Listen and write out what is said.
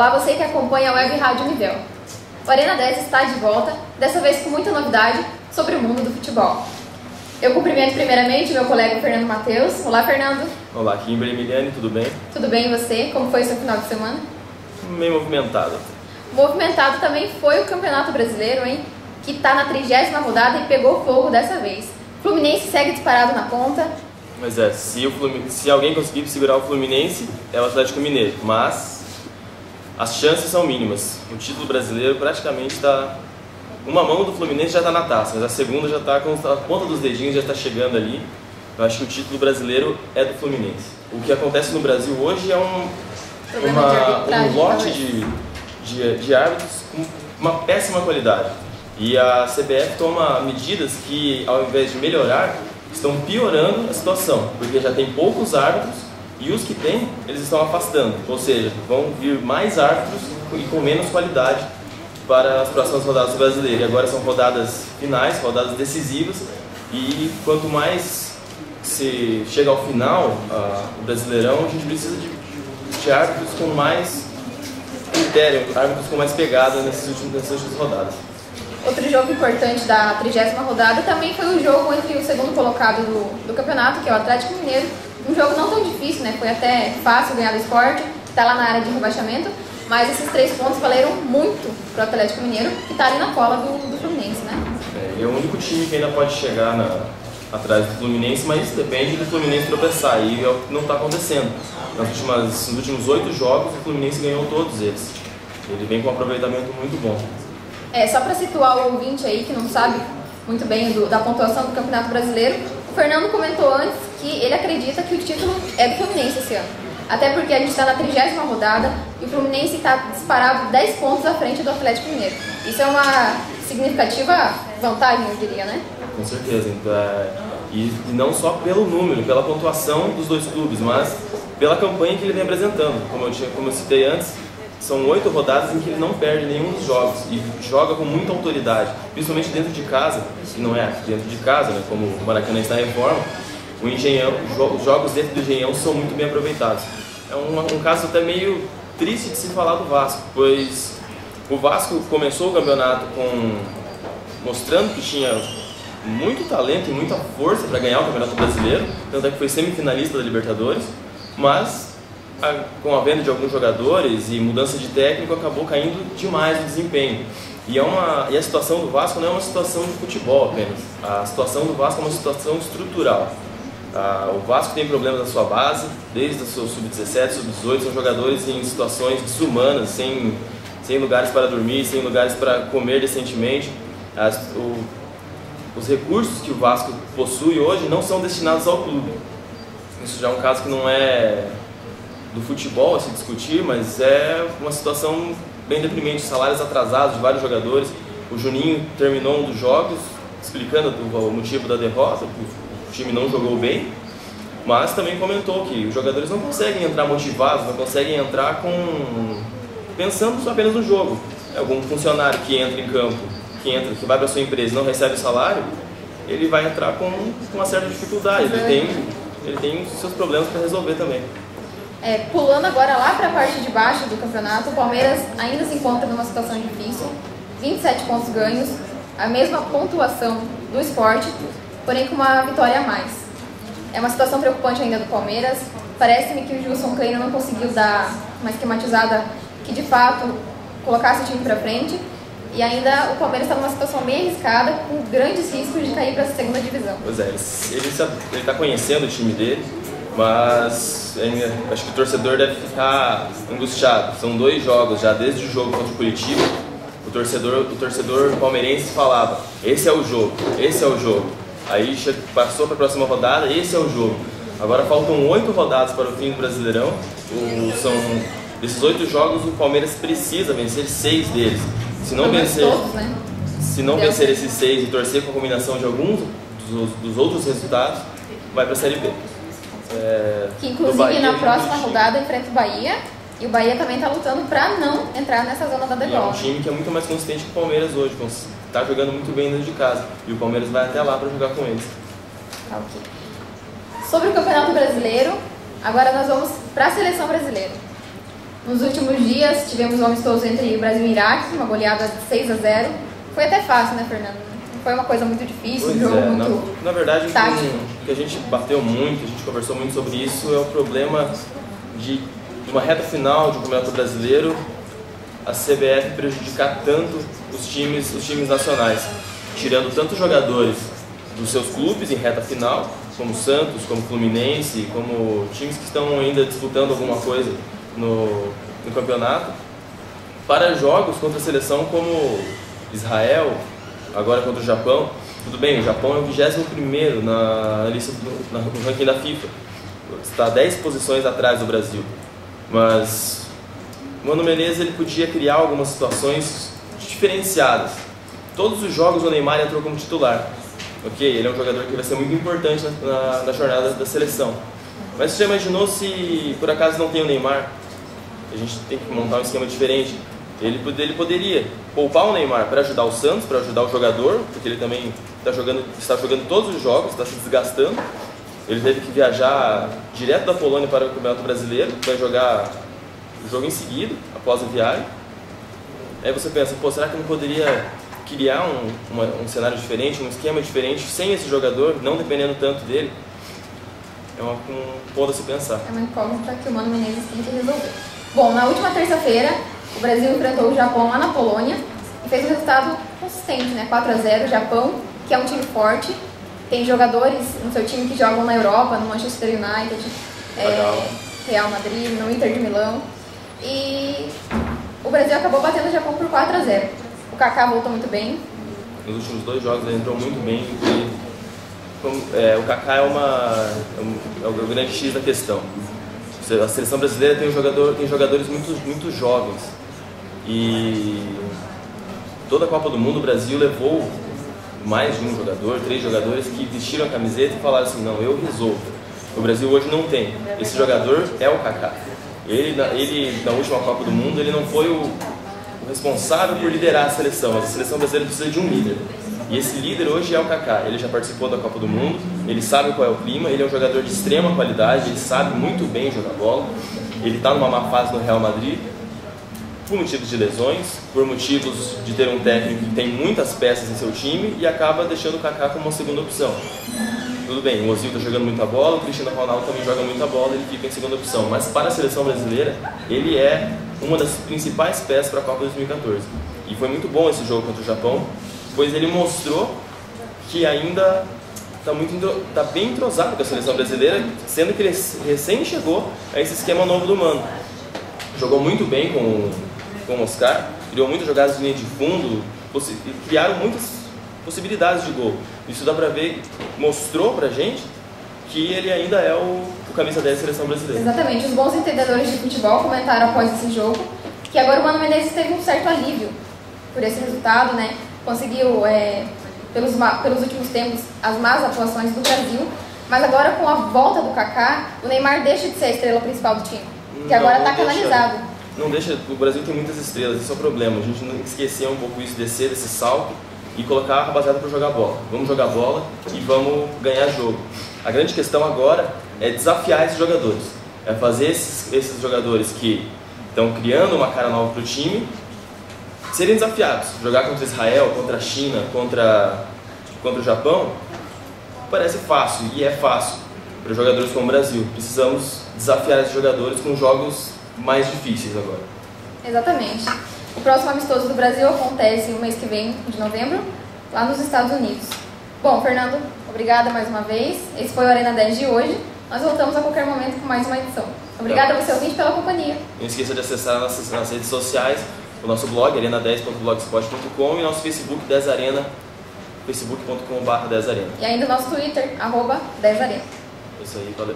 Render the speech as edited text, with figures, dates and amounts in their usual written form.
Olá, você que acompanha a Web Rádio Nivel. O Arena 10 está de volta, dessa vez com muita novidade sobre o mundo do futebol. Eu cumprimento primeiramente meu colega Fernando Matheus. Olá, Fernando. Olá, Kimberly, Emiliane, tudo bem? Tudo bem, e você? Como foi o seu final de semana? Meio movimentado. Movimentado também foi o Campeonato Brasileiro, hein? Que está na 30ª rodada e pegou fogo dessa vez. O Fluminense segue disparado na ponta. Mas se alguém conseguir segurar o Fluminense, é o Atlético Mineiro. Mas as chances são mínimas. O título brasileiro praticamente está... Uma mão do Fluminense já está na taça, mas a segunda já está com a ponta dos dedinhos, já está chegando ali. Eu acho que o título brasileiro é do Fluminense. O que acontece no Brasil hoje é um lote de árbitros com uma péssima qualidade. E a CBF toma medidas que, ao invés de melhorar, estão piorando a situação, porque já tem poucos árbitros e os que tem, eles estão afastando. Ou seja, vão vir mais árbitros e com menos qualidade para as próximas rodadas do Brasileiro. E agora são rodadas finais, rodadas decisivas, e quanto mais se chega ao final, o Brasileirão, a gente precisa de árbitros com mais critério, árbitros com mais pegada nessas últimas rodadas. Outro jogo importante da 30ª rodada também foi o jogo entre o segundo colocado do campeonato, que é o Atlético Mineiro. Um jogo não tão difícil, né? Foi até fácil ganhar do Sport, que está lá na área de rebaixamento, mas esses 3 pontos valeram muito para o Atlético Mineiro, que está ali na cola do Fluminense, né? É o único time que ainda pode chegar atrás do Fluminense, mas depende do Fluminense tropeçar, e é o que não está acontecendo. Nos últimos 8 jogos, o Fluminense ganhou todos eles. Ele vem com um aproveitamento muito bom. Só para situar o ouvinte aí que não sabe muito bem da pontuação do Campeonato Brasileiro, o Fernando comentou antes que ele acredita que o título é do Fluminense esse ano. Até porque a gente está na 30ª rodada e o Fluminense está disparado 10 pontos à frente do Atlético Mineiro. Isso é uma significativa vantagem, eu diria, né? Com certeza. E não só pelo número, pela pontuação dos dois clubes, mas pela campanha que ele vem apresentando. Como eu citei antes, são 8 rodadas em que ele não perde nenhum dos jogos e joga com muita autoridade, principalmente dentro de casa, que não é dentro de casa, né, como o Maracanã está em reforma. O Engenhão, os jogos dentro do Engenhão são muito bem aproveitados. É um caso até meio triste de se falar do Vasco, pois o Vasco começou o campeonato mostrando que tinha muito talento e muita força para ganhar o Campeonato Brasileiro, tanto é que foi semifinalista da Libertadores, mas com a venda de alguns jogadores e mudança de técnico acabou caindo demais o desempenho. E a situação do Vasco não é uma situação de futebol apenas, a situação do Vasco é uma situação estrutural. O Vasco tem problemas na sua base, desde o seu sub-17, sub-18, são jogadores em situações desumanas, sem lugares para dormir, sem lugares para comer decentemente. Os recursos que o Vasco possui hoje não são destinados ao clube. Isso já é um caso que não é do futebol a se discutir, mas é uma situação bem deprimente. Salários atrasados de vários jogadores. O Juninho terminou um dos jogos explicando o motivo da derrota, o time não jogou bem, mas também comentou que os jogadores não conseguem entrar motivados, não conseguem entrar pensando só apenas no jogo. Algum funcionário que entra em campo, que vai para a sua empresa e não recebe o salário, ele vai entrar com uma certa dificuldade, ele tem os seus problemas para resolver também. Pulando agora lá para a parte de baixo do campeonato, o Palmeiras ainda se encontra numa situação difícil, 27 pontos ganhos, a mesma pontuação do Sport, porém com uma vitória a mais. É uma situação preocupante ainda do Palmeiras. Parece-me que o Gilson Kleina não conseguiu dar uma esquematizada que de fato colocasse o time para frente, e ainda o Palmeiras está numa situação bem arriscada, com grandes riscos de cair para a segunda divisão. Pois é, ele está conhecendo o time dele, mas acho que o torcedor deve ficar angustiado. São 2 jogos já, desde o jogo contra o Curitiba, o torcedor palmeirense falava: esse é o jogo, esse é o jogo. Aí passou para a próxima rodada, esse é o jogo. Agora faltam 8 rodadas para o fim do Brasileirão. Desses 8 jogos, o Palmeiras precisa vencer 6 deles. Se não vencer esses 6 e torcer com a combinação de alguns dos outros resultados, vai para a Série B. Que inclusive na próxima rodada enfrenta o Bahia, e o Bahia também está lutando para não entrar nessa zona da degola. É um time que é muito mais consistente que o Palmeiras hoje, está jogando muito bem dentro de casa, e o Palmeiras vai até lá para jogar com eles. Ok. Sobre o Campeonato Brasileiro, agora nós vamos para a Seleção Brasileira. Nos últimos dias, tivemos um amistoso entre Brasil e Iraque, uma goleada de 6-0. Foi até fácil, né, Fernando? Não foi uma coisa muito difícil, um jogo muito na verdade, tático. o que a gente bateu muito, a gente conversou muito sobre isso, é o problema de uma reta final de um Campeonato Brasileiro, a CBF prejudicar tanto os times nacionais, tirando tantos jogadores dos seus clubes em reta final, como Santos, como Fluminense, como times que estão ainda disputando alguma coisa no campeonato, para jogos contra a seleção como Israel, agora contra o Japão. Tudo bem, o Japão é o 21º na lista no ranking da FIFA, está 10 posições atrás do Brasil, mas o Mano Menezes ele podia criar algumas situações diferenciadas. Todos os jogos o Neymar entrou como titular. Ok, ele é um jogador que vai ser muito importante na jornada da seleção. Mas você já imaginou se por acaso não tem o Neymar? A gente tem que montar um esquema diferente. Ele poderia poupar o Neymar para ajudar o Santos, para ajudar o jogador, porque ele também está jogando todos os jogos, está se desgastando. Ele teve que viajar direto da Polônia para o Campeonato Brasileiro, vai jogar o jogo em seguida, após a viagem. Aí você pensa, pô, será que não poderia criar um cenário diferente, um esquema diferente, sem esse jogador, não dependendo tanto dele? É um ponto a se pensar. É uma incógnita que o Mano Menezes tem que resolver. Bom, na última terça-feira, o Brasil enfrentou o Japão lá na Polônia e fez um resultado consistente, né? 4-0, o Japão, que é um time forte, tem jogadores no seu time que jogam na Europa, no Manchester United, Real Madrid, no Inter de Milão. E o Brasil acabou batendo o Japão por 4-0. O Kaká voltou muito bem. Nos últimos 2 jogos ele entrou muito bem. O Kaká é o grande X da questão. A seleção brasileira tem jogadores muito jovens. E toda a Copa do Mundo o Brasil levou mais de um jogador, 3 jogadores que vestiram a camiseta e falaram assim, não, eu resolvo. O Brasil hoje não tem. Esse jogador é o Kaká. Ele na última Copa do Mundo, ele não foi o responsável por liderar a seleção, mas a seleção brasileira precisa de um líder. E esse líder hoje é o Kaká. Ele já participou da Copa do Mundo, ele sabe qual é o clima, ele é um jogador de extrema qualidade, ele sabe muito bem jogar bola. Ele está numa má fase no Real Madrid, por motivos de lesões, por motivos de ter um técnico que tem muitas peças em seu time e acaba deixando o Kaká como uma segunda opção. Tudo bem, o Ozil está jogando muita bola, o Cristiano Ronaldo também joga muita bola, ele fica em segunda opção. Mas para a seleção brasileira, ele é uma das principais peças para a Copa 2014. E foi muito bom esse jogo contra o Japão, pois ele mostrou que ainda está bem entrosado com a seleção brasileira, sendo que ele recém chegou a esse esquema novo do Mano. Jogou muito bem com o Oscar, criou muitas jogadas de linha de fundo, criaram muitas possibilidades de gol. Isso dá pra ver, mostrou pra gente que ele ainda é o camisa 10 da seleção brasileira. Exatamente, os bons entendedores de futebol comentaram após esse jogo que agora o Mano Menezes teve um certo alívio por esse resultado, né? Conseguiu, pelos últimos tempos, as más atuações do Brasil, mas agora com a volta do Kaká, o Neymar deixa de ser a estrela principal do time, que agora está canalizado. Não deixa, o Brasil tem muitas estrelas, esse é o problema, a gente não esquecer um pouco isso, descer desse salto e colocar a rapaziada para jogar bola. Vamos jogar bola e vamos ganhar jogo. A grande questão agora é desafiar esses jogadores, é fazer esses jogadores que estão criando uma cara nova para o time serem desafiados. Jogar contra Israel, contra a China, contra o Japão parece fácil, e é fácil para jogadores como o Brasil. Precisamos desafiar esses jogadores com jogos mais difíceis agora. Exatamente. O próximo amistoso do Brasil acontece no mês que vem, de novembro, lá nos Estados Unidos. Bom, Fernando, obrigada mais uma vez. Esse foi o Arena 10 de hoje. Nós voltamos a qualquer momento com mais uma edição. Obrigada a você, ouvinte, pela companhia. Não esqueça de acessar nas redes sociais, o nosso blog, arena10.blogspot.com, e nosso Facebook, 10arena, facebook.com/10arena. E ainda o nosso Twitter, @10arena. Isso aí, valeu.